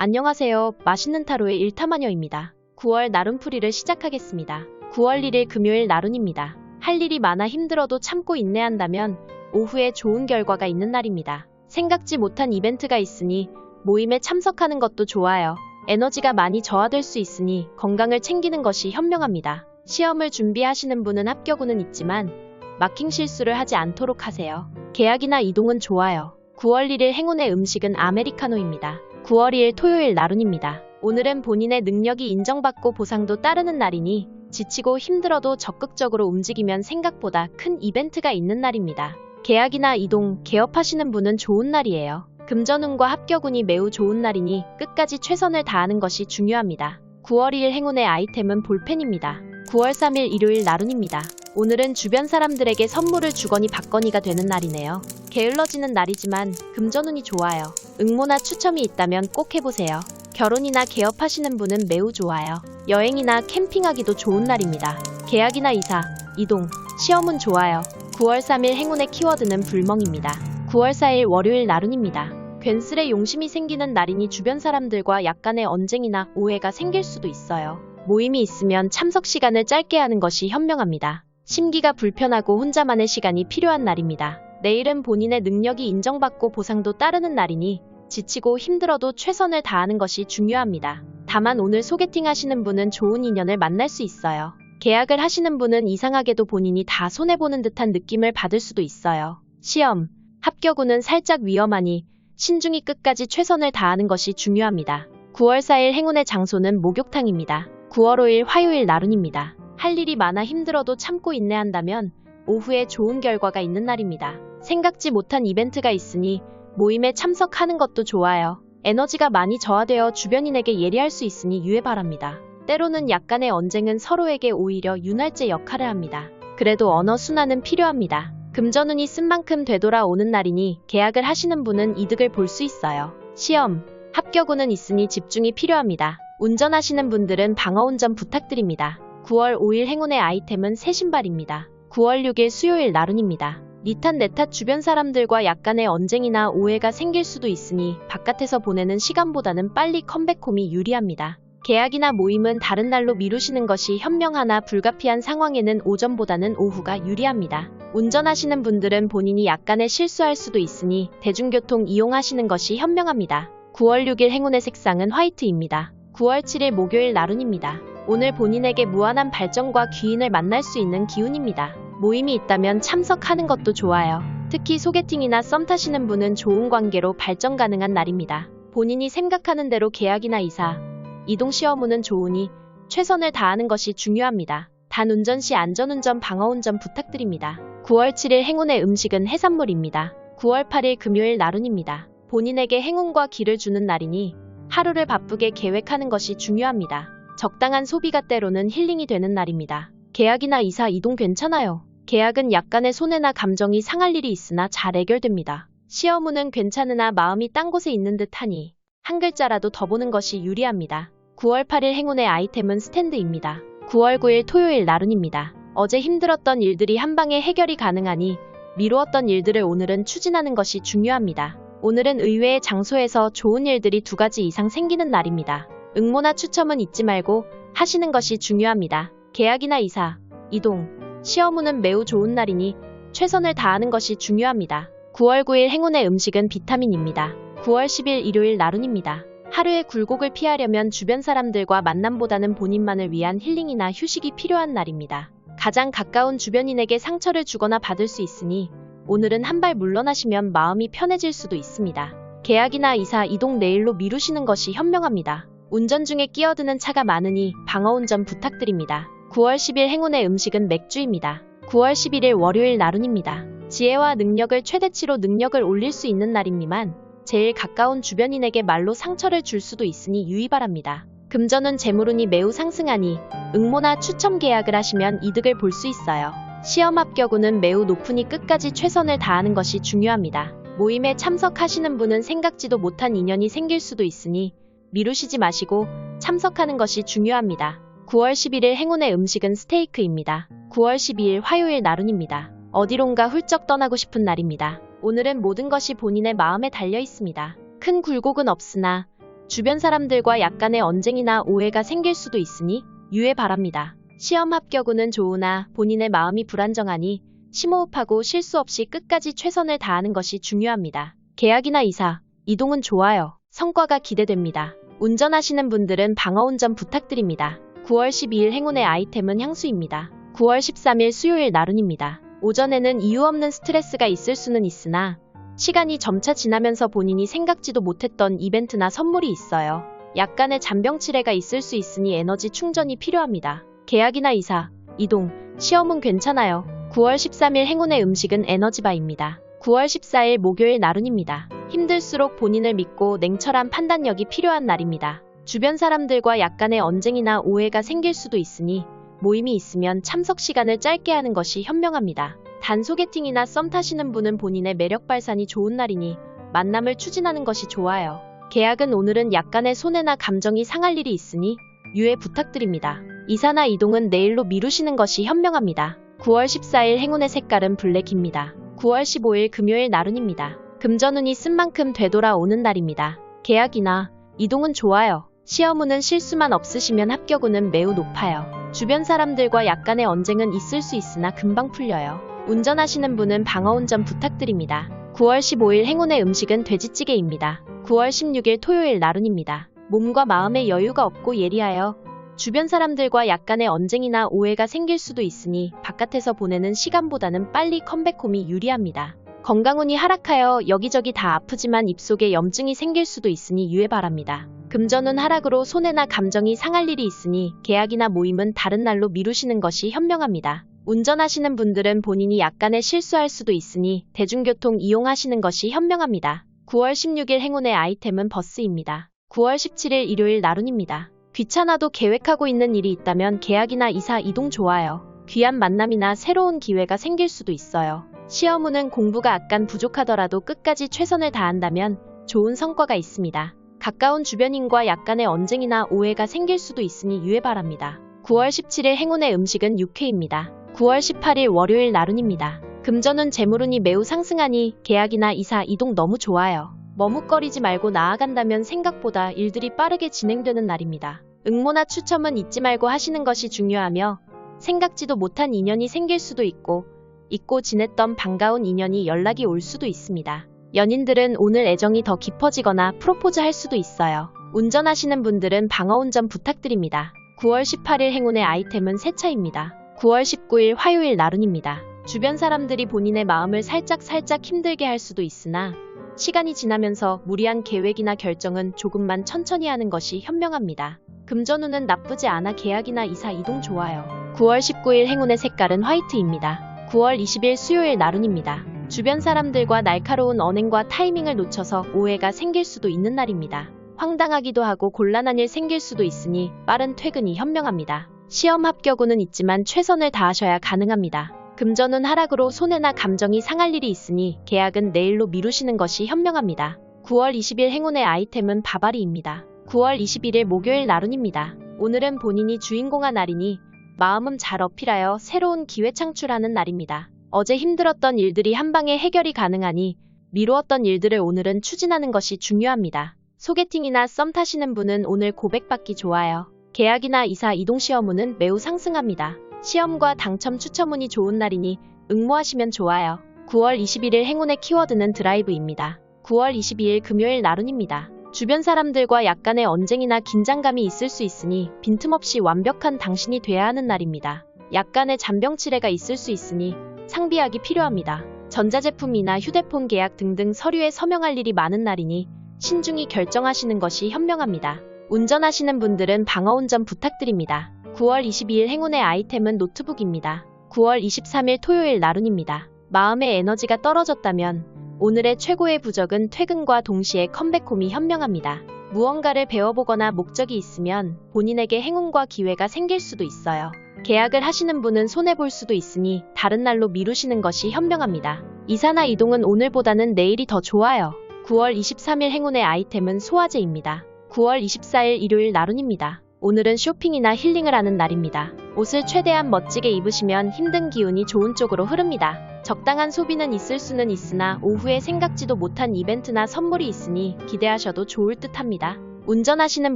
안녕하세요. 맛있는 타로의 일타마녀입니다. 9월 나룬풀이를 시작하겠습니다. 9월 1일 금요일 나룬입니다. 할 일이 많아 힘들어도 참고 인내한다면 오후에 좋은 결과가 있는 날입니다. 생각지 못한 이벤트가 있으니 모임에 참석하는 것도 좋아요. 에너지가 많이 저하될 수 있으니 건강을 챙기는 것이 현명합니다. 시험을 준비하시는 분은 합격운은 있지만 마킹 실수를 하지 않도록 하세요. 계약이나 이동은 좋아요. 9월 1일 행운의 음식은 아메리카노입니다. 9월 2일 토요일 나룬입니다. 오늘은 본인의 능력이 인정받고 보상도 따르는 날이니 지치고 힘들어도 적극적으로 움직이면 생각보다 큰 이벤트가 있는 날입니다. 계약이나 이동, 개업하시는 분은 좋은 날이에요. 금전운과 합격운이 매우 좋은 날이니 끝까지 최선을 다하는 것이 중요합니다. 9월 2일 행운의 아이템은 볼펜입니다. 9월 3일 일요일 나룬입니다. 오늘은 주변 사람들에게 선물을 주거니 받거니가 되는 날이네요. 게을러지는 날이지만 금전운이 좋아요. 응모나 추첨이 있다면 꼭 해보세요. 결혼이나 개업하시는 분은 매우 좋아요. 여행이나 캠핑하기도 좋은 날입니다. 계약이나 이사, 이동, 시험은 좋아요. 9월 3일 행운의 키워드는 불멍입니다. 9월 4일 월요일 나룬입니다. 괜스레 용심이 생기는 날이니 주변 사람들과 약간의 언쟁이나 오해가 생길 수도 있어요. 모임이 있으면 참석 시간을 짧게 하는 것이 현명합니다. 심기가 불편하고 혼자만의 시간이 필요한 날입니다. 내일은 본인의 능력이 인정받고 보상도 따르는 날이니 지치고 힘들어도 최선을 다하는 것이 중요합니다. 다만 오늘 소개팅 하시는 분은 좋은 인연을 만날 수 있어요. 계약을 하시는 분은 이상하게도 본인이 다 손해보는 듯한 느낌을 받을 수도 있어요. 시험, 합격운은 살짝 위험하니 신중히 끝까지 최선을 다하는 것이 중요합니다. 9월 4일 행운의 장소는 목욕탕입니다. 9월 5일 화요일 나룬입니다. 할 일이 많아 힘들어도 참고 인내한다면 오후에 좋은 결과가 있는 날입니다. 생각지 못한 이벤트가 있으니 모임에 참석하는 것도 좋아요. 에너지가 많이 저하되어 주변인에게 예리할 수 있으니 유의 바랍니다. 때로는 약간의 언쟁은 서로에게 오히려 윤활제 역할을 합니다. 그래도 언어 순환은 필요합니다. 금전운이 쓴 만큼 되돌아오는 날이니 계약을 하시는 분은 이득을 볼 수 있어요. 시험, 합격운은 있으니 집중이 필요합니다. 운전하시는 분들은 방어운전 부탁드립니다. 9월 5일 행운의 아이템은 새 신발입니다. 9월 6일 수요일 나룬입니다. 니 탓 내 탓 주변 사람들과 약간의 언쟁이나 오해가 생길 수도 있으니 바깥에서 보내는 시간보다는 빨리 컴백홈이 유리합니다. 계약이나 모임은 다른 날로 미루시는 것이 현명하나 불가피한 상황에는 오전보다는 오후가 유리합니다. 운전하시는 분들은 본인이 약간의 실수할 수도 있으니 대중교통 이용하시는 것이 현명합니다. 9월 6일 행운의 색상은 화이트입니다. 9월 7일 목요일 나룬입니다. 오늘 본인에게 무한한 발전과 귀인을 만날 수 있는 기운입니다. 모임이 있다면 참석하는 것도 좋아요. 특히 소개팅이나 썸 타시는 분은 좋은 관계로 발전 가능한 날입니다. 본인이 생각하는 대로 계약이나 이사, 이동 시험운은 좋으니 최선을 다하는 것이 중요합니다. 단 운전 시 안전운전 방어운전 부탁드립니다. 9월 7일 행운의 음식은 해산물입니다. 9월 8일 금요일 나룬입니다. 본인에게 행운과 기를 주는 날이니 하루를 바쁘게 계획하는 것이 중요합니다. 적당한 소비가 때로는 힐링이 되는 날입니다. 계약이나 이사 이동 괜찮아요. 계약은 약간의 손해나 감정이 상할 일이 있으나 잘 해결됩니다. 시험운은 괜찮으나 마음이 딴 곳에 있는 듯하니 한 글자라도 더 보는 것이 유리합니다. 9월 8일 행운의 아이템은 스탠드입니다. 9월 9일 토요일 나룬입니다. 어제 힘들었던 일들이 한방에 해결이 가능하니 미루었던 일들을 오늘은 추진하는 것이 중요합니다. 오늘은 의외의 장소에서 좋은 일들이 2가지 이상 생기는 날입니다. 응모나 추첨은 잊지 말고 하시는 것이 중요합니다. 계약이나 이사, 이동, 시험운은 매우 좋은 날이니 최선을 다하는 것이 중요합니다. 9월 9일 행운의 음식은 비타민입니다. 9월 10일 일요일 나룬입니다. 하루의 굴곡을 피하려면 주변 사람들과 만남보다는 본인만을 위한 힐링이나 휴식이 필요한 날입니다. 가장 가까운 주변인에게 상처를 주거나 받을 수 있으니 오늘은 한 발 물러나시면 마음이 편해질 수도 있습니다. 계약이나 이사, 이동 내일로 미루시는 것이 현명합니다. 운전 중에 끼어드는 차가 많으니 방어운전 부탁드립니다. 9월 10일 행운의 음식은 맥주입니다. 9월 11일 월요일 나룬입니다. 지혜와 능력을 최대치로 능력을 올릴 수 있는 날입니만 제일 가까운 주변인에게 말로 상처를 줄 수도 있으니 유의 바랍니다. 금전운 재물운이 매우 상승하니 응모나 추첨 계약을 하시면 이득을 볼 수 있어요. 시험 합격운은 매우 높으니 끝까지 최선을 다하는 것이 중요합니다. 모임에 참석하시는 분은 생각지도 못한 인연이 생길 수도 있으니 미루시지 마시고 참석하는 것이 중요합니다. 9월 11일 행운의 음식은 스테이크입니다. 9월 12일 화요일 나룬입니다. 어디론가 훌쩍 떠나고 싶은 날입니다. 오늘은 모든 것이 본인의 마음에 달려 있습니다. 큰 굴곡은 없으나 주변 사람들과 약간의 언쟁이나 오해가 생길 수도 있으니 유의 바랍니다. 시험 합격 운은 좋으나 본인의 마음이 불안정하니 심호흡하고 실수 없이 끝까지 최선을 다하는 것이 중요합니다. 계약이나 이사, 이동은 좋아요. 성과가 기대됩니다. 운전하시는 분들은 방어운전 부탁드립니다. 9월 12일 행운의 아이템은 향수입니다. 9월 13일 수요일 나룬입니다. 오전에는 이유 없는 스트레스가 있을 수는 있으나 시간이 점차 지나면서 본인이 생각지도 못했던 이벤트나 선물이 있어요. 약간의 잔병치레가 있을 수 있으니 에너지 충전이 필요합니다. 계약이나 이사, 이동, 시험은 괜찮아요. 9월 13일 행운의 음식은 에너지바입니다. 9월 14일 목요일 나룬입니다. 힘들수록 본인을 믿고 냉철한 판단력이 필요한 날입니다. 주변 사람들과 약간의 언쟁이나 오해가 생길 수도 있으니 모임이 있으면 참석 시간을 짧게 하는 것이 현명합니다. 단 소개팅이나 썸 타시는 분은 본인의 매력 발산이 좋은 날이니 만남을 추진하는 것이 좋아요. 계약은 오늘은 약간의 손해나 감정이 상할 일이 있으니 유의 부탁드립니다. 이사나 이동은 내일로 미루시는 것이 현명합니다. 9월 14일 행운의 색깔은 블랙입니다. 9월 15일 금요일 나룬입니다. 금전운이 쓴 만큼 되돌아오는 날입니다. 계약이나 이동은 좋아요. 시험운은 실수만 없으시면 합격운은 매우 높아요. 주변 사람들과 약간의 언쟁은 있을 수 있으나 금방 풀려요. 운전하시는 분은 방어운전 부탁드립니다. 9월 15일 행운의 음식은 돼지찌개입니다. 9월 16일 토요일 나룬입니다. 몸과 마음의 여유가 없고 예리하여 주변 사람들과 약간의 언쟁이나 오해가 생길 수도 있으니 바깥에서 보내는 시간보다는 빨리 컴백홈이 유리합니다. 건강운이 하락하여 여기저기 다 아프지만 입속에 염증이 생길 수도 있으니 유의 바랍니다. 금전운 하락으로 손해나 감정이 상할 일이 있으니 계약이나 모임은 다른 날로 미루시는 것이 현명합니다. 운전하시는 분들은 본인이 약간의 실수할 수도 있으니 대중교통 이용하시는 것이 현명합니다. 9월 16일 행운의 아이템은 버스입니다. 9월 17일 일요일 나룬입니다. 귀찮아도 계획하고 있는 일이 있다면 계약이나 이사 이동 좋아요. 귀한 만남이나 새로운 기회가 생길 수도 있어요. 시험운은 공부가 약간 부족하더라도 끝까지 최선을 다한다면 좋은 성과가 있습니다. 가까운 주변인과 약간의 언쟁이나 오해가 생길 수도 있으니 유의 바랍니다. 9월 17일 행운의 음식은 육회입니다. 9월 18일 월요일 나룬입니다. 금전운 재물운이 매우 상승하니 계약이나 이사 이동 너무 좋아요. 머뭇거리지 말고 나아간다면 생각보다 일들이 빠르게 진행되는 날입니다. 응모나 추첨은 잊지 말고 하시는 것이 중요하며 생각지도 못한 인연이 생길 수도 있고 잊고 지냈던 반가운 인연이 연락이 올 수도 있습니다. 연인들은 오늘 애정이 더 깊어지거나 프로포즈 할 수도 있어요. 운전하시는 분들은 방어운전 부탁드립니다. 9월 18일 행운의 아이템은 세차입니다. 9월 19일 화요일 나룬입니다. 주변 사람들이 본인의 마음을 살짝 힘들게 할 수도 있으나 시간이 지나면서 무리한 계획이나 결정은 조금만 천천히 하는 것이 현명합니다. 금전운은 나쁘지 않아 계약이나 이사 이동 좋아요. 9월 19일 행운의 색깔은 화이트입니다. 9월 20일 수요일 나룬입니다. 주변 사람들과 날카로운 언행과 타이밍을 놓쳐서 오해가 생길 수도 있는 날입니다. 황당하기도 하고 곤란한 일 생길 수도 있으니 빠른 퇴근이 현명합니다. 시험 합격운은 있지만 최선을 다하셔야 가능합니다. 금전운 하락으로 손해나 감정이 상할 일이 있으니 계약은 내일로 미루시는 것이 현명합니다. 9월 20일 행운의 아이템은 바바리입니다. 9월 21일 목요일 나룬입니다. 오늘은 본인이 주인공한 날이니 마음은 잘 어필하여 새로운 기회 창출하는 날입니다. 어제 힘들었던 일들이 한방에 해결이 가능하니 미루었던 일들을 오늘은 추진하는 것이 중요합니다. 소개팅이나 썸 타시는 분은 오늘 고백받기 좋아요. 계약이나 이사 이동 시험운은 매우 상승합니다. 시험과 당첨 추첨운이 좋은 날이니 응모하시면 좋아요. 9월 21일 행운의 키워드는 드라이브입니다. 9월 22일 금요일 나룬입니다. 주변 사람들과 약간의 언쟁이나 긴장감이 있을 수 있으니 빈틈없이 완벽한 당신이 돼야 하는 날입니다. 약간의 잔병치레가 있을 수 있으니 상비약이 필요합니다. 전자제품이나 휴대폰 계약 등등 서류에 서명할 일이 많은 날이니 신중히 결정하시는 것이 현명합니다. 운전하시는 분들은 방어운전 부탁드립니다. 9월 22일 행운의 아이템은 노트북입니다. 9월 23일 토요일 나룬입니다. 마음의 에너지가 떨어졌다면 오늘의 최고의 부적은 퇴근과 동시에 컴백홈이 현명합니다. 무언가를 배워보거나 목적이 있으면 본인에게 행운과 기회가 생길 수도 있어요. 계약을 하시는 분은 손해볼 수도 있으니 다른 날로 미루시는 것이 현명합니다. 이사나 이동은 오늘보다는 내일이 더 좋아요. 9월 23일 행운의 아이템은 소화제입니다. 9월 24일 일요일 나룬입니다. 오늘은 쇼핑이나 힐링을 하는 날입니다. 옷을 최대한 멋지게 입으시면 힘든 기운이 좋은 쪽으로 흐릅니다. 적당한 소비는 있을 수는 있으나 오후에 생각지도 못한 이벤트나 선물이 있으니 기대하셔도 좋을 듯합니다. 운전하시는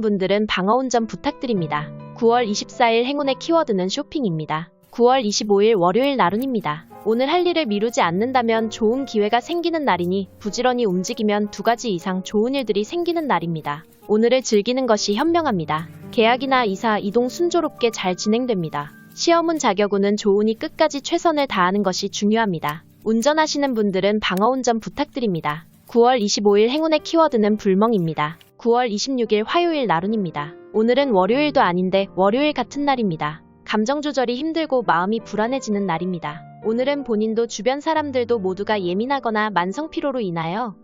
분들은 방어운전 부탁드립니다. 9월 24일 행운의 키워드는 쇼핑입니다. 9월 25일 월요일 나룬입니다. 오늘 할 일을 미루지 않는다면 좋은 기회가 생기는 날이니 부지런히 움직이면 2가지 이상 좋은 일들이 생기는 날입니다. 오늘을 즐기는 것이 현명합니다. 계약이나 이사, 이동 순조롭게 잘 진행됩니다. 시험운 자격운은 좋으니 끝까지 최선을 다하는 것이 중요합니다. 운전하시는 분들은 방어운전 부탁드립니다. 9월 25일 행운의 키워드는 불멍입니다. 9월 26일 화요일 나룬입니다. 오늘은 월요일도 아닌데 월요일 같은 날입니다. 감정 조절이 힘들고 마음이 불안해지는 날입니다. 오늘은 본인도 주변 사람들도 모두가 예민하거나 만성 피로로 인하여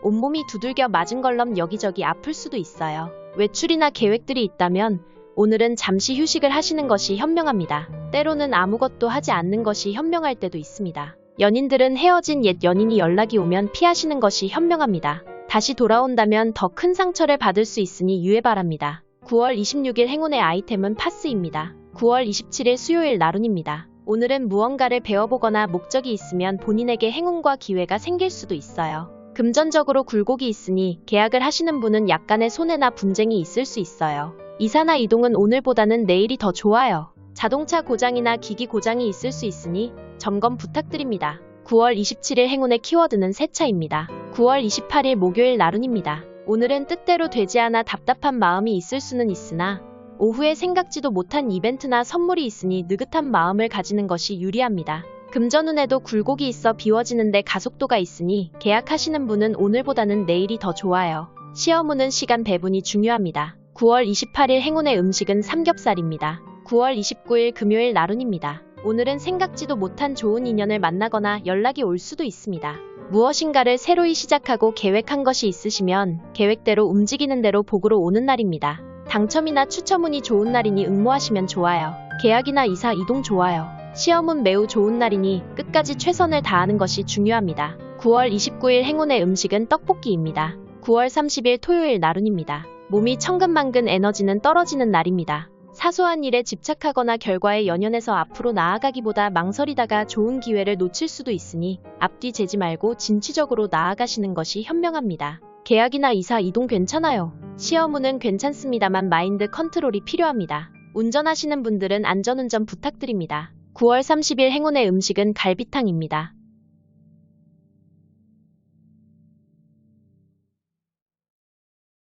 온몸이 두들겨 맞은 걸럼 여기저기 아플 수도 있어요. 외출이나 계획들이 있다면 오늘은 잠시 휴식을 하시는 것이 현명합니다. 때로는 아무것도 하지 않는 것이 현명할 때도 있습니다. 연인들은 헤어진 옛 연인이 연락이 오면 피하시는 것이 현명합니다. 다시 돌아온다면 더 큰 상처를 받을 수 있으니 유의 바랍니다. 9월 26일 행운의 아이템은 파스입니다. 9월 27일 수요일 나룬입니다. 오늘은 무언가를 배워보거나 목적이 있으면 본인에게 행운과 기회가 생길 수도 있어요. 금전적으로 굴곡이 있으니 계약을 하시는 분은 약간의 손해나 분쟁이 있을 수 있어요. 이사나 이동은 오늘보다는 내일이 더 좋아요. 자동차 고장이나 기기 고장이 있을 수 있으니 점검 부탁드립니다. 9월 27일 행운의 키워드는 세차입니다. 9월 28일 목요일 나룬입니다. 오늘은 뜻대로 되지 않아 답답한 마음이 있을 수는 있으나 오후에 생각지도 못한 이벤트나 선물이 있으니 느긋한 마음을 가지는 것이 유리합니다. 금전운에도 굴곡이 있어 비워지는데 가속도가 있으니 계약하시는 분은 오늘보다는 내일이 더 좋아요. 시험운은 시간 배분이 중요합니다. 9월 28일 행운의 음식은 삼겹살입니다. 9월 29일 금요일 나룬입니다. 오늘은 생각지도 못한 좋은 인연을 만나거나 연락이 올 수도 있습니다. 무엇인가를 새로이 시작하고 계획한 것이 있으시면 계획대로 움직이는 대로 복으로 오는 날입니다. 당첨이나 추첨운이 좋은 날이니 응모하시면 좋아요. 계약이나 이사, 이동 좋아요. 시험은 매우 좋은 날이니 끝까지 최선을 다하는 것이 중요합니다. 9월 29일 행운의 음식은 떡볶이입니다. 9월 30일 토요일 나룬입니다. 몸이 천근만근 에너지는 떨어지는 날입니다. 사소한 일에 집착하거나 결과에 연연해서 앞으로 나아가기보다 망설이다가 좋은 기회를 놓칠 수도 있으니 앞뒤 재지 말고 진취적으로 나아가시는 것이 현명합니다. 계약이나 이사, 이동 괜찮아요. 시험운은 괜찮습니다만 마인드 컨트롤이 필요합니다. 운전하시는 분들은 안전운전 부탁드립니다. 9월 30일 행운의 음식은 갈비탕입니다.